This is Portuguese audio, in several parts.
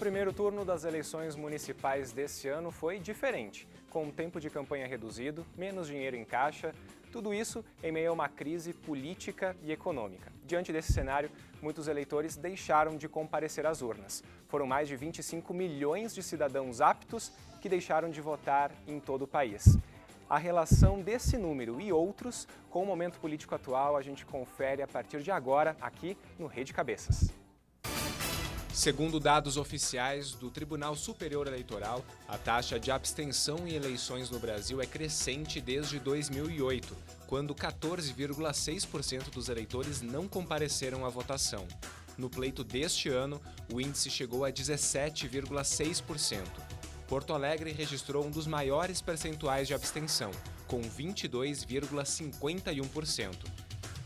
primeiro turno das eleições municipais desse ano foi diferente, com um tempo de campanha reduzido, menos dinheiro em caixa, tudo isso em meio a uma crise política e econômica. Diante desse cenário, muitos eleitores deixaram de comparecer às urnas. Foram mais de 25 milhões de cidadãos aptos que deixaram de votar em todo o país. A relação desse número e outros com o momento político atual a gente confere a partir de agora aqui no Rede Cabeças. Segundo dados oficiais do Tribunal Superior Eleitoral, a taxa de abstenção em eleições no Brasil é crescente desde 2008, quando 14,6% dos eleitores não compareceram à votação. No pleito deste ano, o índice chegou a 17,6%. Porto Alegre registrou um dos maiores percentuais de abstenção, com 22,51%.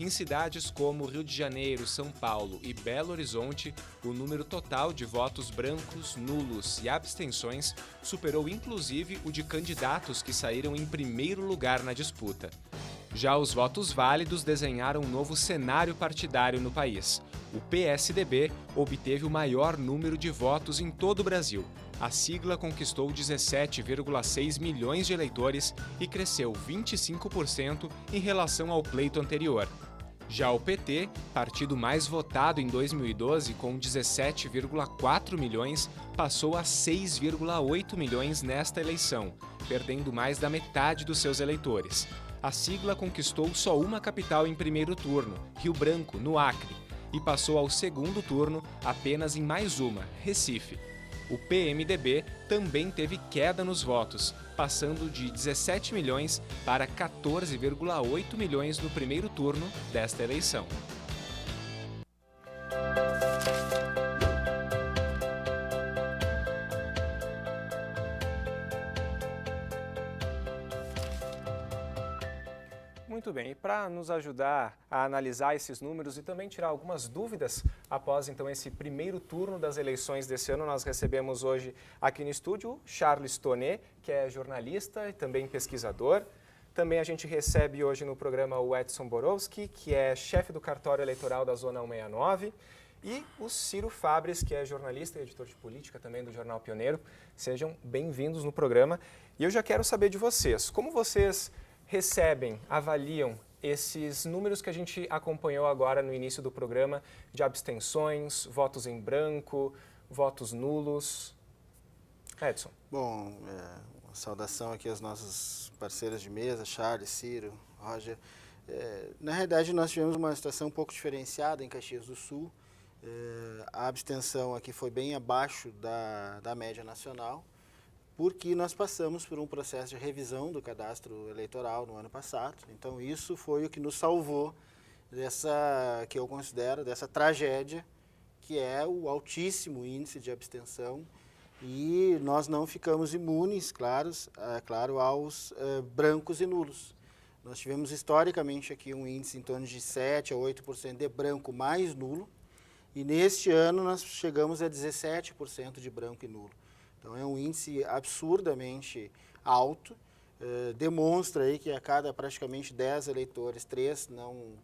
Em cidades como Rio de Janeiro, São Paulo e Belo Horizonte, o número total de votos brancos, nulos e abstenções superou inclusive o de candidatos que saíram em primeiro lugar na disputa. Já os votos válidos desenharam um novo cenário partidário no país. O PSDB obteve o maior número de votos em todo o Brasil. A sigla conquistou 17,6 milhões de eleitores e cresceu 25% em relação ao pleito anterior. Já o PT, partido mais votado em 2012, com 17,4 milhões, passou a 6,8 milhões nesta eleição, perdendo mais da metade dos seus eleitores. A sigla conquistou só uma capital em primeiro turno, Rio Branco, no Acre, e passou ao segundo turno apenas em mais uma, Recife. O PMDB também teve queda nos votos, passando de 17 milhões para 14,8 milhões no primeiro turno desta eleição. Muito bem, e para nos ajudar a analisar esses números e também tirar algumas dúvidas após então esse primeiro turno das eleições desse ano, nós recebemos hoje aqui no estúdio Charles Tonet, que é jornalista e também pesquisador. Também a gente recebe hoje no programa o Edson Borowski, que é chefe do cartório eleitoral da Zona 169, e o Ciro Fabres, que é jornalista e editor de política também do Jornal Pioneiro. Sejam bem-vindos no programa. E eu já quero saber de vocês, como vocês recebem, avaliam esses números que a gente acompanhou agora no início do programa de abstenções, votos em branco, votos nulos? Edson. Bom, uma saudação aqui aos nossos parceiros de mesa, Charles, Ciro, Roger. Na realidade, nós tivemos uma situação um pouco diferenciada em Caxias do Sul. A abstenção aqui foi bem abaixo da média nacional, porque nós passamos por um processo de revisão do cadastro eleitoral no ano passado. Então, isso foi o que nos salvou que eu considero, dessa tragédia, que é o altíssimo índice de abstenção. E nós não ficamos imunes, claro, aos brancos e nulos. Nós tivemos historicamente aqui um índice em torno de 7% a 8% de branco mais nulo. E neste ano nós chegamos a 17% de branco e nulo. Então, é um índice absurdamente alto, demonstra aí que a cada praticamente 10 eleitores, 3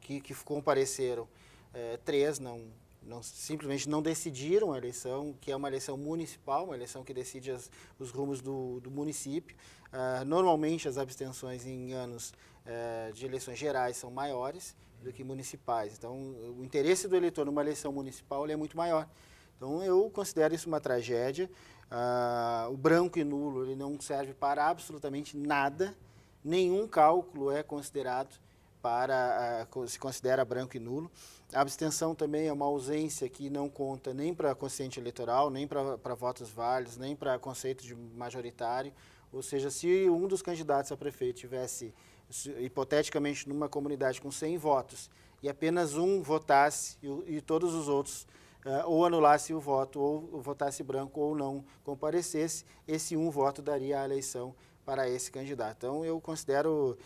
que compareceram, 3 simplesmente não decidiram a eleição, que é uma eleição municipal, uma eleição que decide os rumos do município. Normalmente, as abstenções em anos de eleições gerais são maiores do que municipais. Então, o interesse do eleitor numa eleição municipal ele é muito maior. Então, eu considero isso uma tragédia. O branco e nulo ele não serve para absolutamente nada, nenhum cálculo é considerado se considera branco e nulo. A abstenção também é uma ausência que não conta nem para quociente eleitoral, nem para votos válidos, nem para conceito de majoritário. Ou seja, se um dos candidatos a prefeito tivesse, hipoteticamente, numa comunidade com 100 votos e apenas um votasse e todos os outros ou anulasse o voto, ou votasse branco, ou não comparecesse, esse um voto daria a eleição para esse candidato. Então, eu considero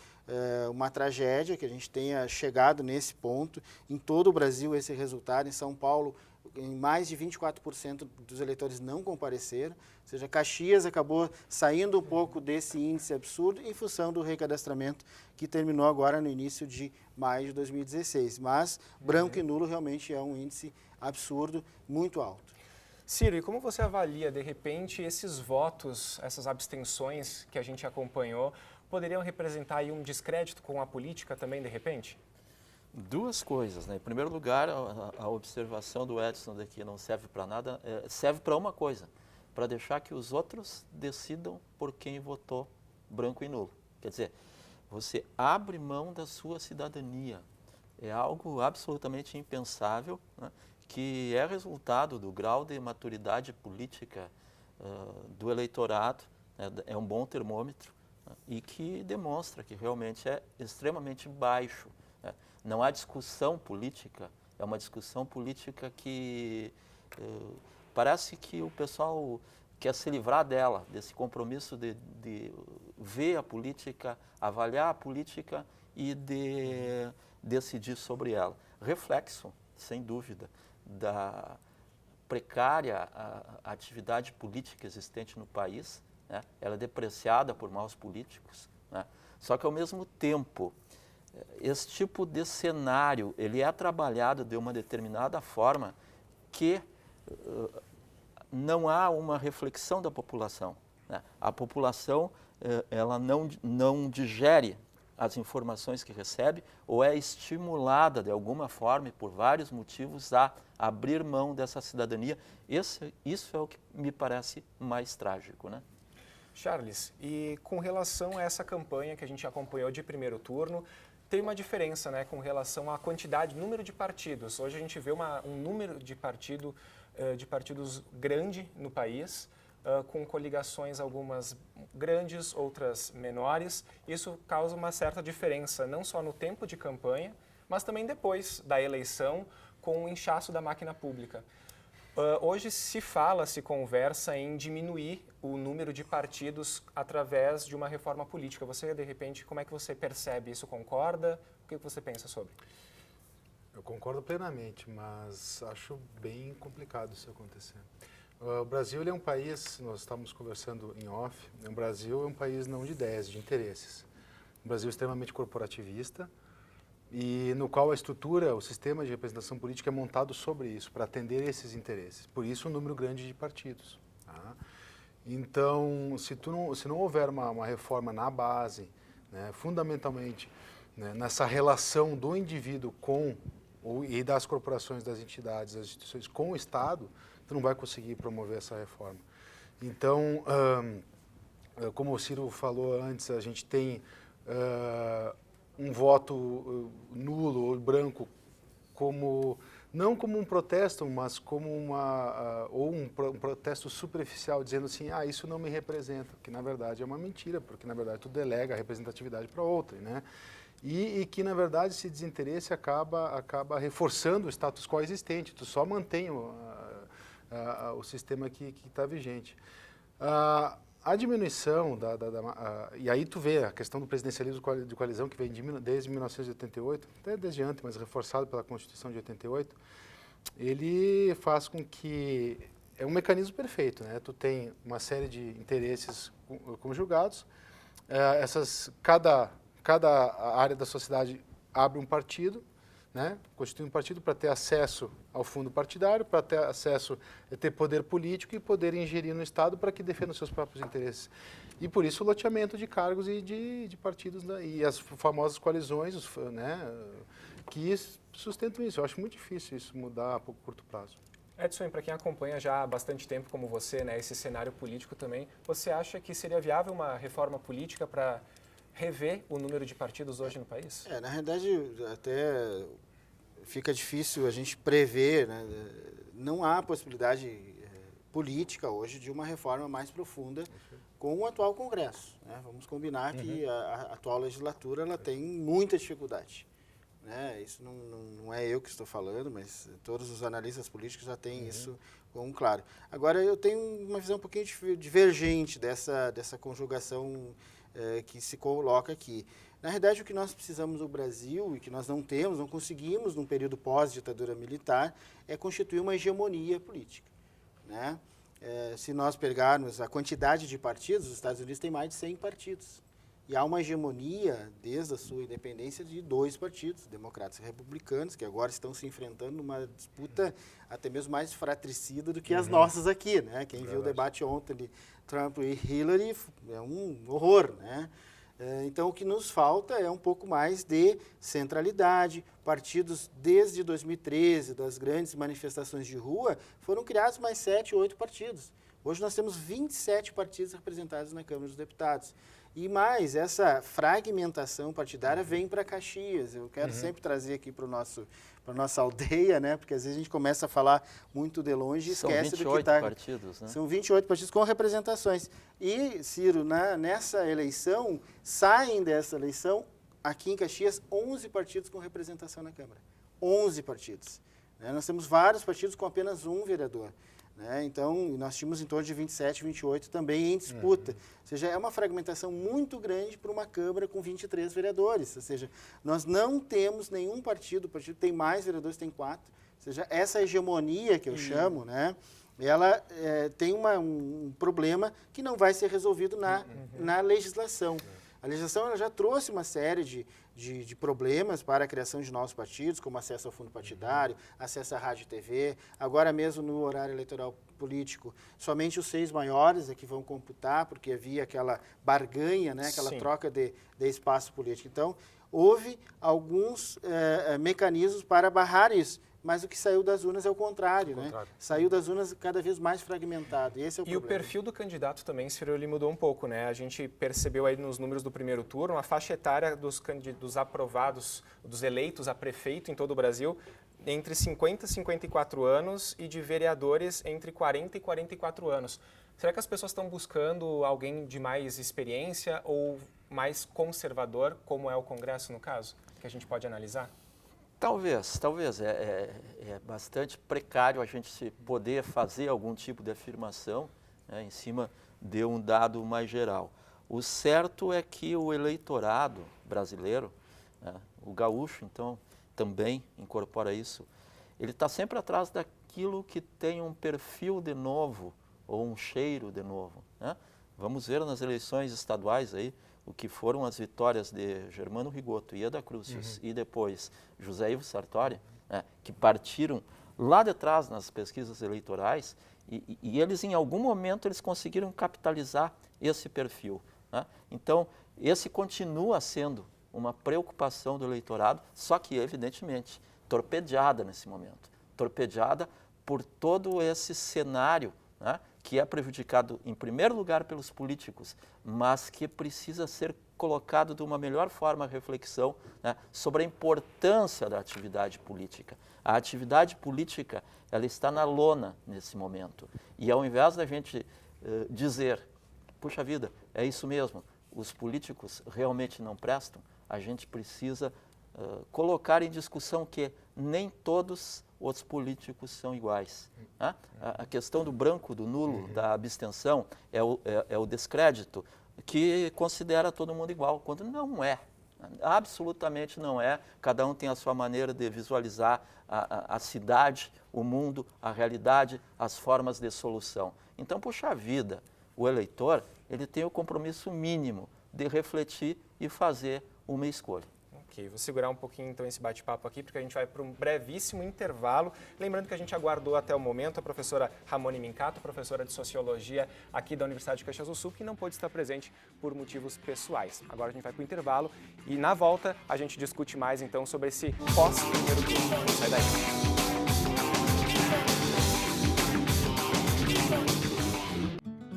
uma tragédia que a gente tenha chegado nesse ponto. Em todo o Brasil, esse resultado. Em São Paulo, em mais de 24% dos eleitores não compareceram. Ou seja, Caxias acabou saindo um pouco desse índice absurdo em função do recadastramento que terminou agora no início de maio de 2016. Mas branco e nulo realmente é um índice absurdo, muito alto. Ciro, e como você avalia, de repente, esses votos, essas abstenções que a gente acompanhou, poderiam representar aí um descrédito com a política também, de repente? Duas coisas, né? Em primeiro lugar, a observação do Edson daqui não serve para nada, serve para uma coisa, para deixar que os outros decidam por quem votou branco e nulo. Quer dizer, você abre mão da sua cidadania. É algo absolutamente impensável, né? Que é resultado do grau de maturidade política do eleitorado, né? É um bom termômetro, né? E que demonstra que realmente é extremamente baixo. Não há discussão política, é uma discussão política que parece que o pessoal quer se livrar dela, desse compromisso de ver a política, avaliar a política e de decidir sobre ela. Reflexo, sem dúvida, da precária atividade política existente no país, né? Ela é depreciada por maus políticos, né? Só que, ao mesmo tempo, esse tipo de cenário, ele é trabalhado de uma determinada forma que não há uma reflexão da população, né? A população, ela não digere as informações que recebe ou é estimulada de alguma forma e por vários motivos a abrir mão dessa cidadania. Isso é o que me parece mais trágico, né? Charles, e com relação a essa campanha que a gente acompanhou de primeiro turno, tem uma diferença, né, com relação à quantidade, número de partidos. Hoje a gente vê um número de partidos grande no país, com coligações algumas grandes, outras menores. Isso causa uma certa diferença, não só no tempo de campanha, mas também depois da eleição, com o inchaço da máquina pública. Hoje se conversa em diminuir o número de partidos através de uma reforma política. Você, de repente, como é que você percebe isso? Concorda? O que você pensa sobre? Eu concordo plenamente, mas acho bem complicado isso acontecer. O Brasil ele é um país, nós estamos conversando em off, o Brasil é um país não de ideias, de interesses. Um Brasil extremamente corporativista, e no qual a estrutura, o sistema de representação política é montado sobre isso, para atender esses interesses. Por isso, um número grande de partidos. Tá? Então, se não houver uma reforma na base, né, fundamentalmente, né, nessa relação do indivíduo e das corporações, das entidades, das instituições com o Estado, tu não vai conseguir promover essa reforma. Então, como o Ciro falou antes, a gente tem um voto nulo ou branco não como um protesto, mas como um protesto superficial, dizendo assim, isso não me representa, que na verdade é uma mentira, porque na verdade tu delega a representatividade para outra, né? E que na verdade esse desinteresse acaba reforçando o status quo existente, tu só mantém o sistema que está vigente. A diminuição e aí tu vê a questão do presidencialismo de coalizão que vem desde 1988, até desde antes, mas reforçado pela Constituição de 88, ele faz com que é um mecanismo perfeito, né? Tu tem uma série de interesses conjugados, cada área da sociedade abre um partido, né? Constitui um partido para ter acesso ao fundo partidário, para ter acesso a ter poder político e poder ingerir no Estado para que defenda os seus próprios interesses. E por isso o loteamento de cargos e de partidos, né? E as famosas coalizões, né? Que sustentam isso. Eu acho muito difícil isso mudar a curto prazo. Edson, para quem acompanha já há bastante tempo como você, né, esse cenário político também, você acha que seria viável uma reforma política para rever o número de partidos hoje no país? Na realidade, até fica difícil a gente prever, né? Não há possibilidade política hoje de uma reforma mais profunda com o atual Congresso, né? Vamos combinar que a atual legislatura ela tem muita dificuldade, né? Isso não é eu que estou falando, mas todos os analistas políticos já têm isso como claro. Agora, eu tenho uma visão um pouquinho divergente dessa conjugação que se coloca aqui. Na realidade, o que nós precisamos no Brasil e que nós não conseguimos num período pós-ditadura militar, é constituir uma hegemonia política, né? Se nós pegarmos a quantidade de partidos, os Estados Unidos têm mais de 100 partidos, E há uma hegemonia, desde a sua independência, de 2 partidos, democratas e republicanos, que agora estão se enfrentando numa disputa até mesmo mais fratricida do que as nossas aqui, né? Quem viu o debate ontem de Trump e Hillary é um horror, né? Então, o que nos falta é um pouco mais de centralidade. Partidos, desde 2013, das grandes manifestações de rua, foram criados mais 7, 8 partidos. Hoje nós temos 27 partidos representados na Câmara dos Deputados. E mais, essa fragmentação partidária vem para Caxias. Eu quero sempre trazer aqui para a nossa aldeia, né? Porque às vezes a gente começa a falar muito de longe e esquece do que está... São 28 partidos, né? São 28 partidos com representações. E, Ciro, nessa eleição, saem dessa eleição, aqui em Caxias, 11 partidos com representação na Câmara. 11 partidos. Né? Nós temos vários partidos com apenas um vereador. Né? Então, nós tínhamos em torno de 27, 28 também em disputa. Ou seja, é uma fragmentação muito grande para uma Câmara com 23 vereadores. Ou seja, nós não temos nenhum partido, o partido tem mais vereadores, tem 4. Ou seja, essa hegemonia que eu chamo, né? Ela tem um problema que não vai ser resolvido na legislação. A legislação ela já trouxe uma série de problemas para a criação de novos partidos, como acesso ao fundo partidário, acesso à rádio e TV. Agora mesmo no horário eleitoral político, somente os 6 maiores é que vão computar, porque havia aquela barganha, né, aquela troca de espaço político. Então, houve alguns mecanismos para barrar isso. Mas o que saiu das urnas é o contrário, né? Saiu das urnas cada vez mais fragmentado. E esse é o problema. E o perfil do candidato também, Ciro, ele mudou um pouco, né? A gente percebeu aí nos números do primeiro turno a faixa etária dos aprovados, dos eleitos a prefeito em todo o Brasil, entre 50 e 54 anos e de vereadores entre 40 e 44 anos. Será que as pessoas estão buscando alguém de mais experiência ou mais conservador, como é o Congresso no caso, que a gente pode analisar? Talvez. É bastante precário a gente poder fazer algum tipo de afirmação, né, em cima de um dado mais geral. O certo é que o eleitorado brasileiro, né, o gaúcho, então, também incorpora isso, ele está sempre atrás daquilo que tem um perfil de novo ou um cheiro de novo, né? Vamos ver nas eleições estaduais aí, o que foram as vitórias de Germano Rigoto e Ieda Crucius e depois José Ivo Sartori, né, que partiram lá de trás nas pesquisas eleitorais e eles, em algum momento, eles conseguiram capitalizar esse perfil, né? Então, esse continua sendo uma preocupação do eleitorado, só que, evidentemente, torpedeada nesse momento. Torpedeada por todo esse cenário, né, que é prejudicado, em primeiro lugar, pelos políticos, mas que precisa ser colocado de uma melhor forma a reflexão, né, sobre a importância da atividade política. A atividade política, ela está na lona nesse momento. E ao invés da gente dizer, puxa vida, é isso mesmo, os políticos realmente não prestam, a gente precisa colocar em discussão que nem todos os políticos são iguais. Né? A questão do branco, do nulo, da abstenção, é o descrédito que considera todo mundo igual, quando não é. Absolutamente não é. Cada um tem a sua maneira de visualizar a cidade, o mundo, a realidade, as formas de solução. Então, puxa vida, o eleitor ele tem o compromisso mínimo de refletir e fazer uma escolha. Ok, vou segurar um pouquinho então esse bate-papo aqui, porque a gente vai para um brevíssimo intervalo. Lembrando que a gente aguardou até o momento a professora Ramone Mincato, professora de Sociologia aqui da Universidade de Caxias do Sul, que não pôde estar presente por motivos pessoais. Agora a gente vai para o intervalo e na volta a gente discute mais então sobre esse pós-primeiro turno. Não sai daí.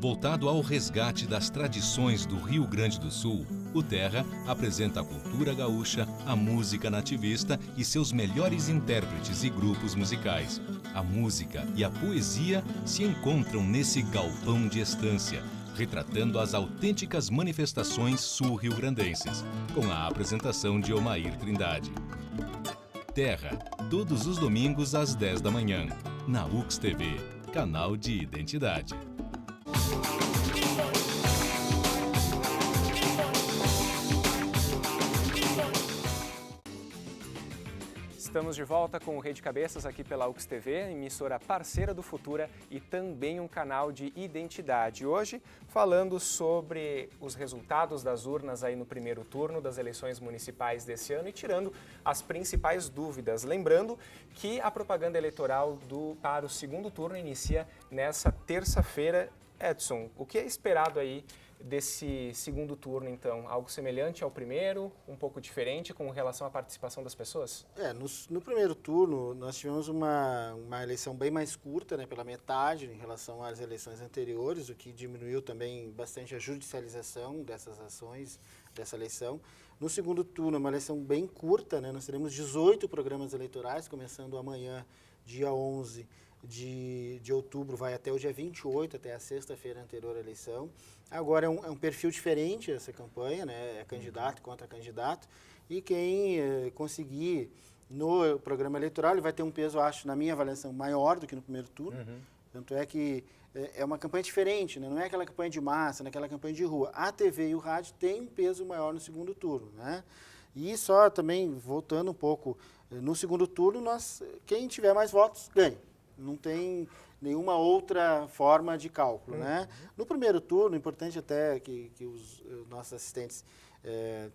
Voltado ao resgate das tradições do Rio Grande do Sul, o Terra apresenta a cultura gaúcha, a música nativista e seus melhores intérpretes e grupos musicais. A música e a poesia se encontram nesse galpão de estância, retratando as autênticas manifestações sul-riograndenses, com a apresentação de Omair Trindade. Terra, todos os domingos às 10 da manhã, na UX TV, canal de identidade. Estamos de volta com o Rede Cabeças aqui pela UX TV, emissora parceira do Futura e também um canal de identidade. Hoje, falando sobre os resultados das urnas aí no primeiro turno das eleições municipais desse ano e tirando as principais dúvidas. Lembrando que a propaganda eleitoral para o segundo turno inicia nessa terça-feira. Edson, o que é esperado aí desse segundo turno, então? Algo semelhante ao primeiro, um pouco diferente com relação à participação das pessoas? No primeiro turno, nós tivemos uma eleição bem mais curta, né, pela metade em relação às eleições anteriores, o que diminuiu também bastante a judicialização dessas ações, dessa eleição. No segundo turno, uma eleição bem curta, né, nós teremos 18 programas eleitorais, começando amanhã, dia 11 de outubro, vai até o dia 28, até a sexta-feira anterior à eleição. Agora é um perfil diferente essa campanha, né? É candidato contra candidato, e quem conseguir no programa eleitoral, ele vai ter um peso, acho, na minha avaliação, maior do que no primeiro turno. Tanto é que é uma campanha diferente, né? Não é aquela campanha de massa, não é aquela campanha de rua. A TV e o rádio têm um peso maior no segundo turno, né? E só também, voltando um pouco, no segundo turno, quem tiver mais votos, ganha. Não tem nenhuma outra forma de cálculo, né? No primeiro turno, importante até que os nossos assistentes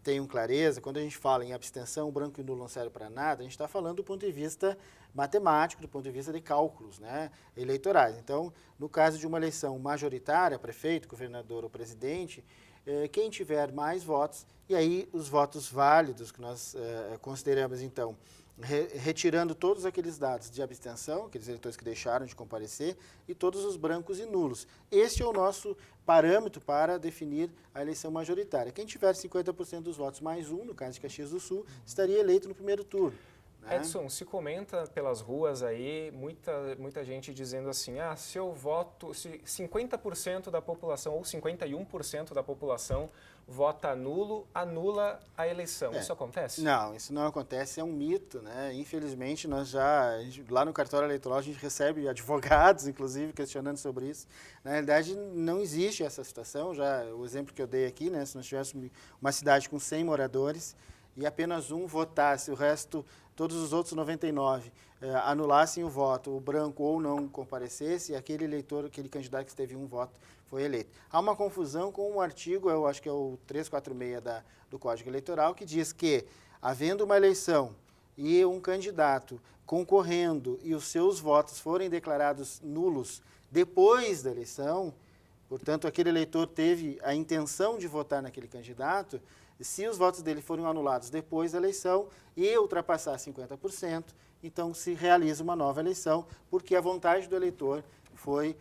tenham clareza, quando a gente fala em abstenção, branco e nulo não serve para nada, a gente está falando do ponto de vista matemático, do ponto de vista de cálculos, né, eleitorais. Então, no caso de uma eleição majoritária, prefeito, governador ou presidente, quem tiver mais votos, e aí os votos válidos que nós consideramos, então, retirando todos aqueles dados de abstenção, aqueles eleitores que deixaram de comparecer, e todos os brancos e nulos. Este é o nosso parâmetro para definir a eleição majoritária. Quem tiver 50% dos votos mais um, no caso de Caxias do Sul, estaria eleito no primeiro turno. Né? Edson, se comenta pelas ruas aí, muita gente dizendo assim, se eu voto, se 50% da população ou 51% da população vota nulo, anula a eleição. Isso acontece? Não, isso não acontece, é um mito, né? Infelizmente, lá no cartório eleitoral, a gente recebe advogados, inclusive, questionando sobre isso. Na realidade, não existe essa situação, o exemplo que eu dei aqui, né? Se nós tivéssemos uma cidade com 100 moradores e apenas um votasse, o resto, todos os outros 99, anulassem o voto, o branco ou não comparecesse, aquele eleitor, aquele candidato que teve um voto, foi eleito. Há uma confusão com um artigo, eu acho que é o 346 do Código Eleitoral, que diz que, havendo uma eleição e um candidato concorrendo e os seus votos forem declarados nulos depois da eleição, portanto, aquele eleitor teve a intenção de votar naquele candidato, se os votos dele forem anulados depois da eleição e ultrapassar 50%, então se realiza uma nova eleição, porque a vontade do eleitor foi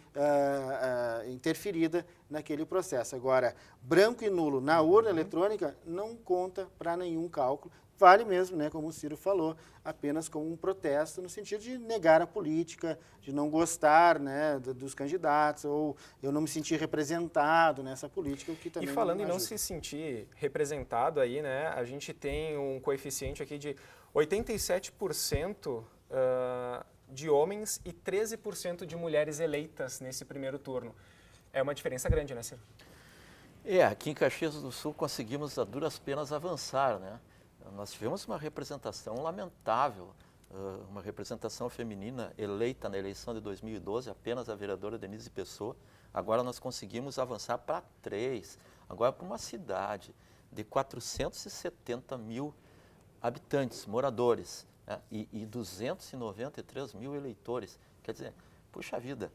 interferida naquele processo. Agora, branco e nulo na urna eletrônica não conta para nenhum cálculo. Vale mesmo, né, como o Ciro falou, apenas como um protesto no sentido de negar a política, de não gostar, né, dos candidatos, ou eu não me sentir representado nessa política, o que também E falando não em não ajuda. se sentir representado aí, né, a gente tem um coeficiente aqui de 87% de homens e 13% de mulheres eleitas nesse primeiro turno. É uma diferença grande, né, Ciro? Aqui em Caxias do Sul conseguimos a duras penas avançar, né? Nós tivemos uma representação lamentável, uma representação feminina eleita na eleição de 2012, apenas a vereadora Denise Pessoa. Agora nós conseguimos avançar para 3, agora para uma cidade de 470 mil habitantes, moradores, né? e 293 mil eleitores. Quer dizer, puxa vida,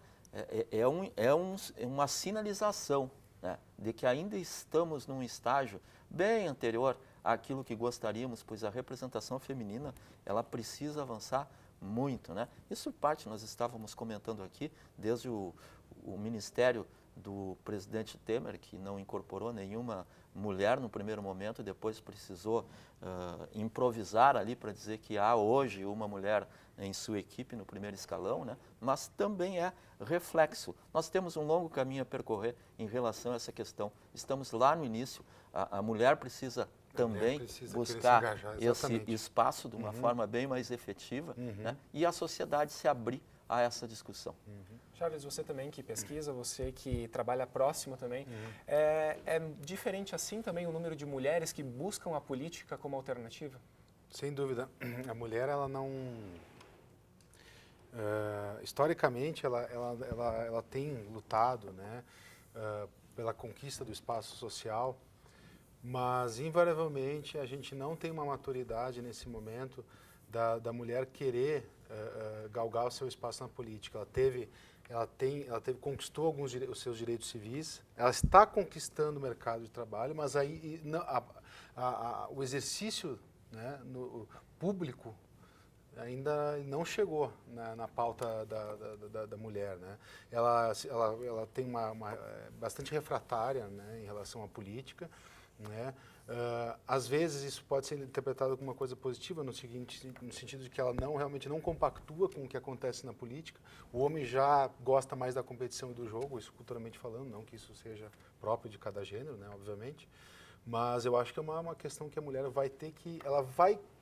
uma sinalização, né, de que ainda estamos num estágio bem anterior àquilo que gostaríamos, pois a representação feminina ela precisa avançar muito, né? Isso parte, nós estávamos comentando aqui, desde o Ministério do presidente Temer, que não incorporou nenhuma mulher no primeiro momento, depois precisou improvisar ali para dizer que há hoje uma mulher em sua equipe no primeiro escalão, né? Mas também é reflexo. Nós temos um longo caminho a percorrer em relação a essa questão. Estamos lá no início, a mulher precisa também buscar esse espaço de uma forma bem mais efetiva, né? E a sociedade se abrir a essa discussão. Charles, você também que pesquisa, você que trabalha próximo também, é diferente assim também o número de mulheres que buscam a política como alternativa? Sem dúvida. A mulher, ela não... historicamente, ela tem lutado, né, pela conquista do espaço social, mas, invariavelmente, a gente não tem uma maturidade nesse momento da mulher querer galgar o seu espaço na política. Conquistou os seus direitos civis, ela está conquistando o mercado de trabalho, mas aí o exercício, né, no público ainda não chegou na pauta da mulher, né? Ela tem bastante refratária, né, em relação à política, né? Às vezes isso pode ser interpretado como uma coisa positiva, no sentido de que ela realmente não compactua com o que acontece na política. O homem já gosta mais da competição e do jogo, isso culturalmente falando, não que isso seja próprio de cada gênero, né, obviamente. Mas eu acho que é uma questão que a mulher vai ter que...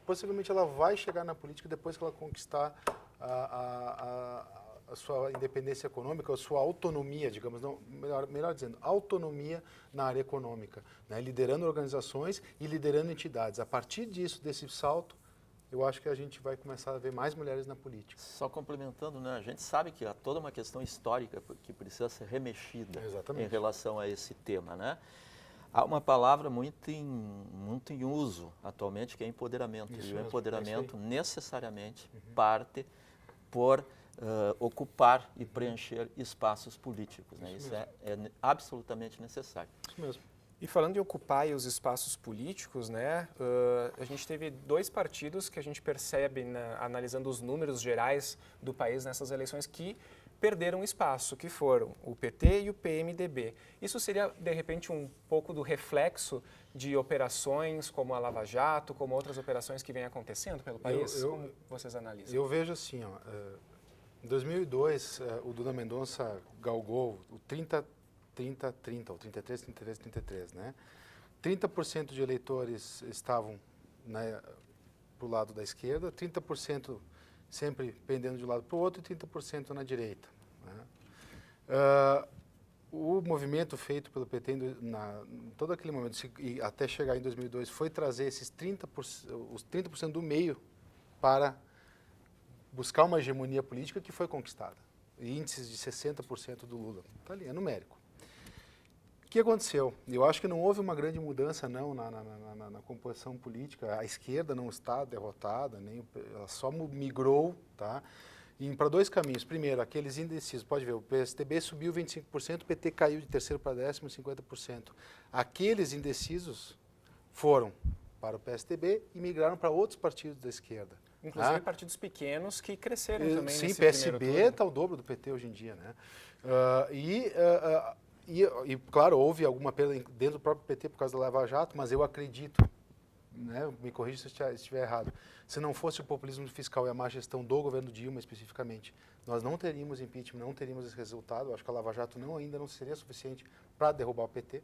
Possivelmente ela vai chegar na política depois que ela conquistar a sua independência econômica, a sua autonomia, digamos, não, melhor dizendo, autonomia na área econômica, né, liderando organizações e liderando entidades. A partir desse salto, eu acho que a gente vai começar a ver mais mulheres na política. Só complementando, né, a gente sabe que há toda uma questão histórica que precisa ser remexida em relação a esse tema, né? Há uma palavra muito em uso atualmente, que é empoderamento. Isso e o mesmo, empoderamento necessariamente parte por ocupar e preencher espaços políticos, né? Isso é absolutamente necessário. Isso mesmo. E falando em ocupar os espaços políticos, né, a gente teve 2 partidos que a gente percebe, analisando os números gerais do país nessas eleições, que perderam espaço, que foram o PT e o PMDB. Isso seria, de repente, um pouco do reflexo de operações como a Lava Jato, como outras operações que vêm acontecendo pelo país? Como vocês analisam? Eu vejo assim, em 2002, o Duda Mendonça galgou o 30-30-30, ou 33-33-33, né? 30% de eleitores estavam para o lado da esquerda, 30% sempre pendendo de um lado para o outro e 30% na direita, né? O movimento feito pelo PT em todo aquele momento, e até chegar em 2002, foi trazer os 30% do meio para buscar uma hegemonia política que foi conquistada. Índices de 60% do Lula. Está ali, é numérico. O que aconteceu? Eu acho que não houve uma grande mudança não na composição política. A esquerda não está derrotada, ela só migrou, tá? Para 2 caminhos. Primeiro, aqueles indecisos. Pode ver, o PSDB subiu 25%, o PT caiu de terceiro para 10º, 50%. Aqueles indecisos foram para o PSDB e migraram para outros partidos da esquerda. Inclusive partidos pequenos que cresceram também sim, nesse PSB está o dobro do PT hoje em dia, né? E, claro, houve alguma perda dentro do próprio PT por causa da Lava Jato, mas eu acredito, né, me corrija se eu estiver errado, se não fosse o populismo fiscal e a má gestão do governo Dilma especificamente, nós não teríamos impeachment, não teríamos esse resultado. Eu acho que a Lava Jato ainda não seria suficiente para derrubar o PT.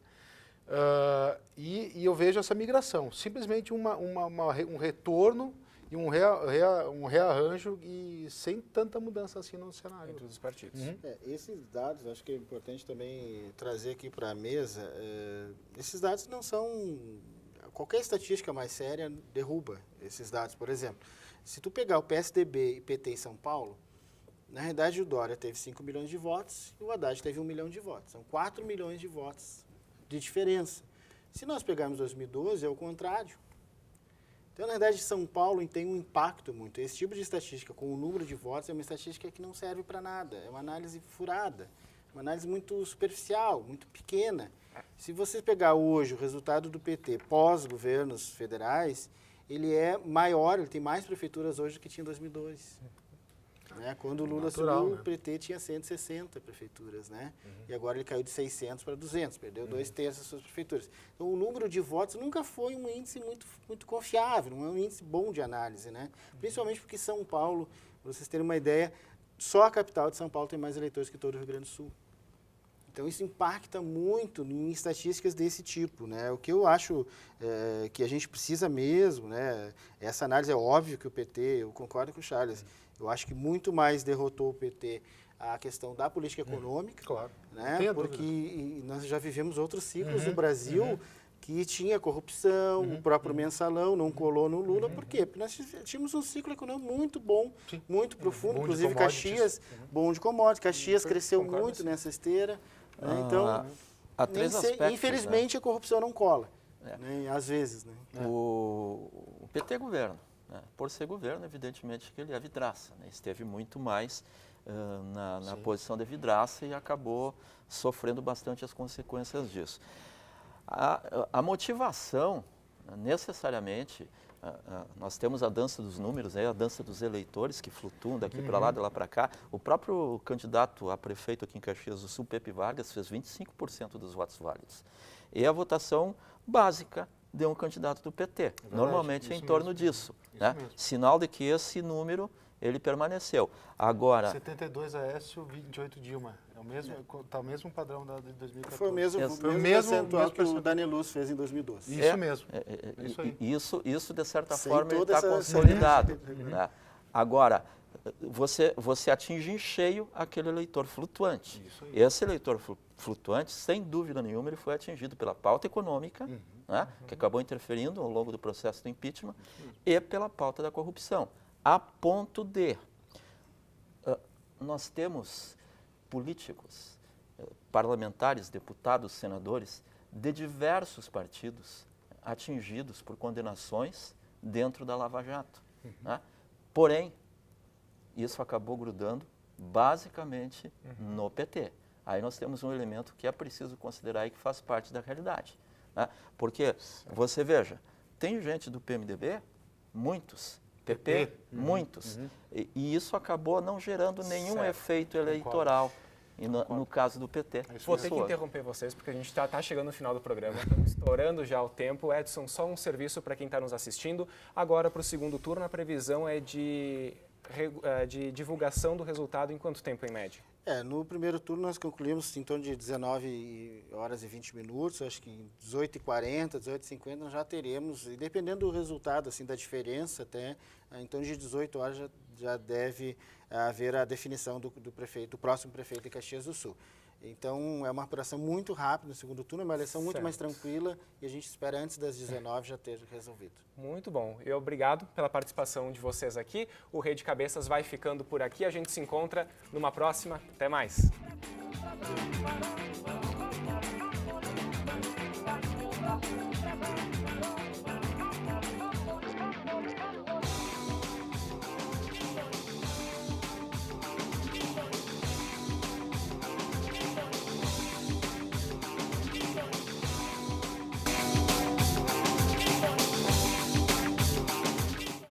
E eu vejo essa migração, simplesmente um retorno e um rearranjo e sem tanta mudança assim no cenário. Entre os partidos. Esses dados, acho que é importante também trazer aqui para a mesa, esses dados não são... Qualquer estatística mais séria derruba esses dados. Por exemplo, se tu pegar o PSDB e PT em São Paulo, na realidade o Dória teve 5 milhões de votos e o Haddad teve 1 milhão de votos. São 4 milhões de votos de diferença. Se nós pegarmos 2012, é o contrário. Então, na verdade, São Paulo tem um impacto muito. Esse tipo de estatística, com o número de votos, é uma estatística que não serve para nada. É uma análise furada, uma análise muito superficial, muito pequena. Se você pegar hoje o resultado do PT pós-governos federais, ele é maior, ele tem mais prefeituras hoje do que tinha em 2002. Né? Quando o Lula assumiu, o PT tinha 160 prefeituras, né? E agora ele caiu de 600 para 200, perdeu 2/3 das suas prefeituras. Então, o número de votos nunca foi um índice muito confiável, não é um índice bom de análise, né? Principalmente porque São Paulo, para vocês terem uma ideia, só a capital de São Paulo tem mais eleitores que todo o Rio Grande do Sul. Então, isso impacta muito em estatísticas desse tipo, né? O que eu acho que a gente precisa mesmo, né? Essa análise é óbvio que o PT, eu concordo com o Charles, eu acho que muito mais derrotou o PT a questão da política econômica, claro, né? Porque nós já vivemos outros ciclos no Brasil que tinha corrupção, o próprio mensalão não colou no Lula. Por quê? Porque nós tínhamos um ciclo econômico muito bom, muito profundo, Bom de inclusive commodities. Caxias, bom de commodities. Caxias cresceu concordo, muito sim. nessa esteira. Né? Então, há três aspectos, infelizmente, a corrupção não cola, né? Às vezes. Né? O PT governa. Né? Por ser governo, evidentemente que ele é vidraça. Né? Esteve muito mais na posição de vidraça e acabou sofrendo bastante as consequências disso. A motivação, necessariamente, nós temos a dança dos números, a dança dos eleitores que flutuam daqui para lá, de lá para cá. O próprio candidato a prefeito aqui em Caxias do Sul, Pepe Vargas, fez 25% dos votos válidos. E a votação básica de um candidato do PT, normalmente em torno disso. Né? Sinal de que esse número ele permaneceu. Agora, 72 Aécio, 28 Dilma. É o mesmo, tá o mesmo padrão da de 2014. Foi o mesmo mesmo percentual que o percentual. Dani Luz fez em 2012. Isso mesmo. Isso aí. Isso de certa Sem forma, toda está essa- consolidado. Né? Agora, você atinge em cheio aquele eleitor flutuante. Isso aí. Esse eleitor flutuante, sem dúvida nenhuma, ele foi atingido pela pauta econômica, né, que acabou interferindo ao longo do processo do impeachment, e pela pauta da corrupção. A ponto de nós temos políticos, parlamentares, deputados, senadores de diversos partidos atingidos por condenações dentro da Lava Jato. Né? Porém, isso acabou grudando basicamente no PT. Aí nós temos um elemento que é preciso considerar e que faz parte da realidade. Né? Porque, você veja, tem gente do PMDB, muitos, PP, muitos, e isso acabou não gerando nenhum Certo. efeito eleitoral. E no caso do PT. Vou ter que interromper vocês, porque a gente está chegando no final do programa, estamos estourando já o tempo. Edson, só um serviço para quem está nos assistindo. Agora, para o segundo turno, a previsão é de divulgação do resultado em quanto tempo, em média? No primeiro turno nós concluímos em torno de 19 horas e 20 minutos, acho que em 18h40, 18h50 nós já teremos, e dependendo do resultado, assim, da diferença até, em torno de 18 horas já deve haver a definição do prefeito, do próximo prefeito de Caxias do Sul. Então, é uma apuração muito rápida no segundo turno, é uma eleição muito mais tranquila e a gente espera antes das 19 já ter resolvido. Muito bom. E obrigado pela participação de vocês aqui. O Rede Cabeças vai ficando por aqui. A gente se encontra numa próxima. Até mais.